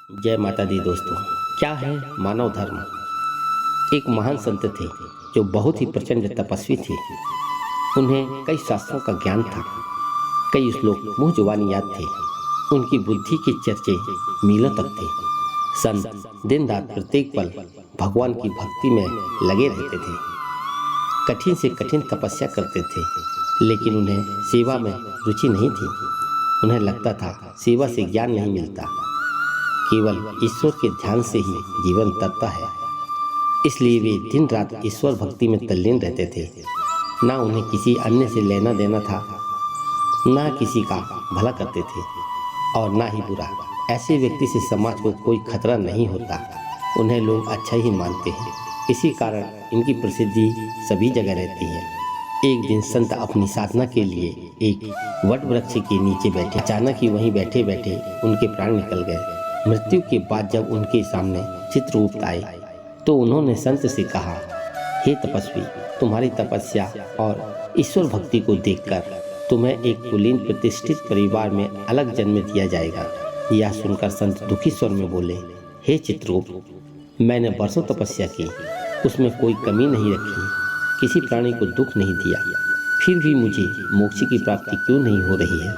जय माता दी दोस्तों। क्या है मानव धर्म? एक महान संत थे जो बहुत ही प्रचंड तपस्वी थे। उन्हें कई शास्त्रों का ज्ञान था, कई श्लोक मुँह जुबानी याद थे। उनकी बुद्धि के चर्चे मीलों तक थे। संत दिन रात प्रत्येक पल भगवान की भक्ति में लगे रहते थे, कठिन से कठिन तपस्या करते थे, लेकिन उन्हें सेवा में रुचि नहीं थी। उन्हें लगता था सेवा से ज्ञान नहीं मिलता, केवल ईश्वर के ध्यान से ही जीवन तरता है। इसलिए वे दिन रात ईश्वर भक्ति में तल्लीन रहते थे। ना उन्हें किसी अन्य से लेना देना था, ना किसी का भला करते थे और ना ही बुरा। ऐसे व्यक्ति से समाज को कोई खतरा नहीं होता, उन्हें लोग अच्छा ही मानते हैं। इसी कारण इनकी प्रसिद्धि सभी जगह रहती है। एक दिन संत अपनी साधना के लिए एक वट वृक्ष के नीचे बैठे। अचानक ही वहीं बैठे बैठे उनके प्राण निकल गए। मृत्यु के बाद जब उनके सामने चित्रगुप्त आए तो उन्होंने संत से कहा, हे तपस्वी, तुम्हारी तपस्या और ईश्वर भक्ति को देखकर तुम्हें एक कुलीन प्रतिष्ठित परिवार में अलग जन्म दिया जाएगा। यह सुनकर संत दुखी स्वर में बोले, हे चित्रगुप्त, मैंने बरसों तपस्या की, उसमें कोई कमी नहीं रखी, किसी प्राणी को दुख नहीं दिया, फिर भी मुझे मोक्ष की प्राप्ति क्यों नहीं हो रही है?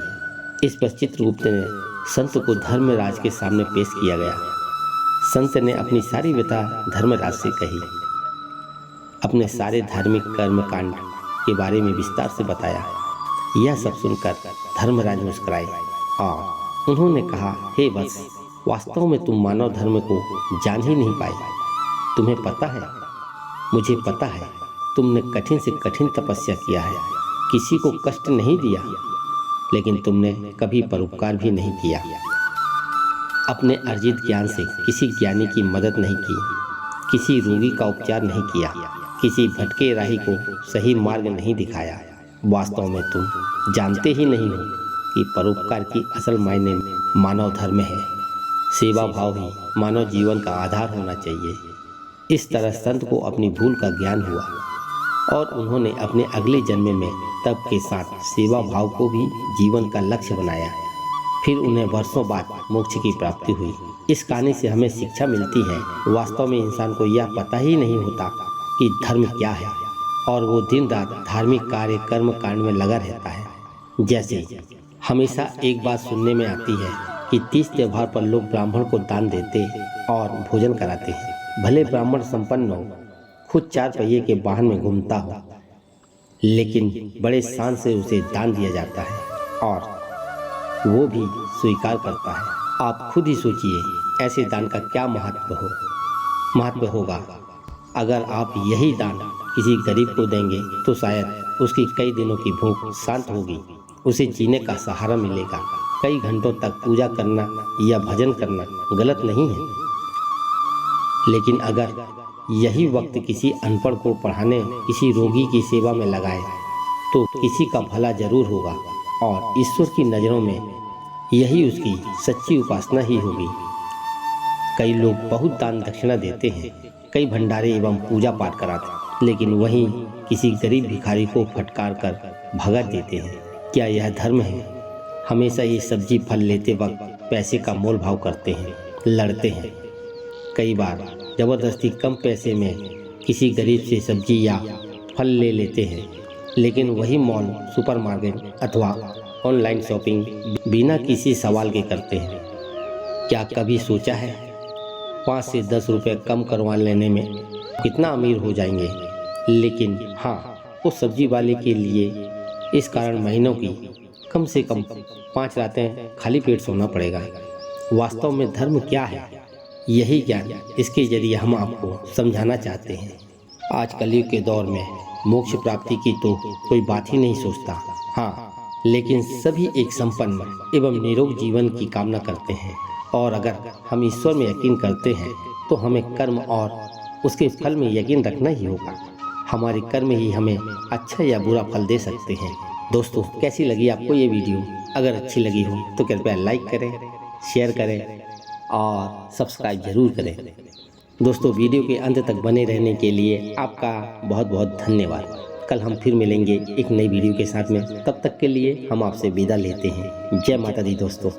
इस पर चित्रगुप्त ने संत को धर्मराज के सामने पेश किया गया। संत ने अपनी सारी व्यथा धर्मराज से कही, अपने सारे धार्मिक कर्म कांड के बारे में विस्तार से बताया। यह सब सुनकर धर्मराज मुस्कुराए और उन्होंने कहा, हे वत्स, वास्तव में तुम मानव धर्म को जान ही नहीं पाए। तुम्हें पता है, मुझे पता है, तुमने कठिन से कठिन तपस्या किया है, किसी को कष्ट नहीं दिया, लेकिन तुमने कभी परोपकार भी नहीं किया। अपने अर्जित ज्ञान से किसी ज्ञानी की मदद नहीं की, किसी रोगी का उपचार नहीं किया, किसी भटके राही को सही मार्ग नहीं दिखाया। वास्तव में तुम जानते ही नहीं हो कि परोपकार की असल मायने मानव धर्म है। सेवा भाव ही मानव जीवन का आधार होना चाहिए। इस तरह संत को अपनी भूल का ज्ञान हुआ और उन्होंने अपने अगले जन्म में तप के साथ सेवा भाव को भी जीवन का लक्ष्य बनाया। फिर उन्हें वर्षों बाद मोक्ष की प्राप्ति हुई। इस कहानी से हमें शिक्षा मिलती है, वास्तव में इंसान को यह पता ही नहीं होता कि धर्म क्या है और वो दिन रात धार्मिक कार्य कर्म कांड में लगा रहता है। जैसे हमेशा एक बात सुनने में आती है कि 30 त्योहार पर लोग ब्राह्मण को दान देते और भोजन कराते हैं। भले ब्राह्मण संपन्न हो, खुद 4 पहिए के वाहन में घूमता हो, लेकिन बड़े शान से उसे दान दिया जाता है और वो भी स्वीकार करता है। आप खुद ही सोचिए, ऐसे दान का क्या महत्व होगा। अगर आप यही दान किसी गरीब को देंगे तो शायद उसकी कई दिनों की भूख शांत होगी, उसे जीने का सहारा मिलेगा। कई घंटों तक पूजा करना या भजन करना गलत नहीं है, लेकिन अगर यही वक्त किसी अनपढ़ को पढ़ाने, किसी रोगी की सेवा में लगाए तो किसी का भला जरूर होगा और ईश्वर की नज़रों में यही उसकी सच्ची उपासना ही होगी। कई लोग बहुत दान दक्षिणा देते हैं, कई भंडारे एवं पूजा पाठ कराते, लेकिन वहीं किसी गरीब भिखारी को फटकार कर भगा देते हैं। क्या यह धर्म है? हमेशा ये सब्जी फल लेते वक्त पैसे का मोल भाव करते हैं, लड़ते हैं। कई बार ज़बरदस्ती कम पैसे में किसी गरीब से सब्जी या फल ले लेते हैं, लेकिन वही मॉल, सुपरमार्केट अथवा ऑनलाइन शॉपिंग बिना किसी सवाल के करते हैं। क्या कभी सोचा है 5 से 10 रुपये कम करवा लेने में कितना अमीर हो जाएंगे? लेकिन हाँ, उस सब्जी वाले के लिए इस कारण महीनों की कम से कम 5 रातें खाली पेट सोना पड़ेगा। वास्तव में धर्म क्या है? यही ज्ञान इसके जरिए हम आपको समझाना चाहते हैं। आज कलयुग के दौर में मोक्ष प्राप्ति की तो कोई बात ही नहीं सोचता। हाँ, लेकिन सभी एक संपन्न एवं निरोग जीवन की कामना करते हैं और अगर हम ईश्वर में यकीन करते हैं तो हमें कर्म और उसके फल में यकीन रखना ही होगा। हमारे कर्म ही हमें अच्छा या बुरा फल दे सकते हैं। दोस्तों, कैसी लगी आपको ये वीडियो? अगर अच्छी लगी हो तो कृपया लाइक करें, शेयर करें और सब्सक्राइब जरूर करें। दोस्तों, वीडियो के अंत तक बने रहने के लिए आपका बहुत बहुत धन्यवाद। कल हम फिर मिलेंगे एक नई वीडियो के साथ में। तब तक के लिए हम आपसे विदा लेते हैं। जय माता दी दोस्तों।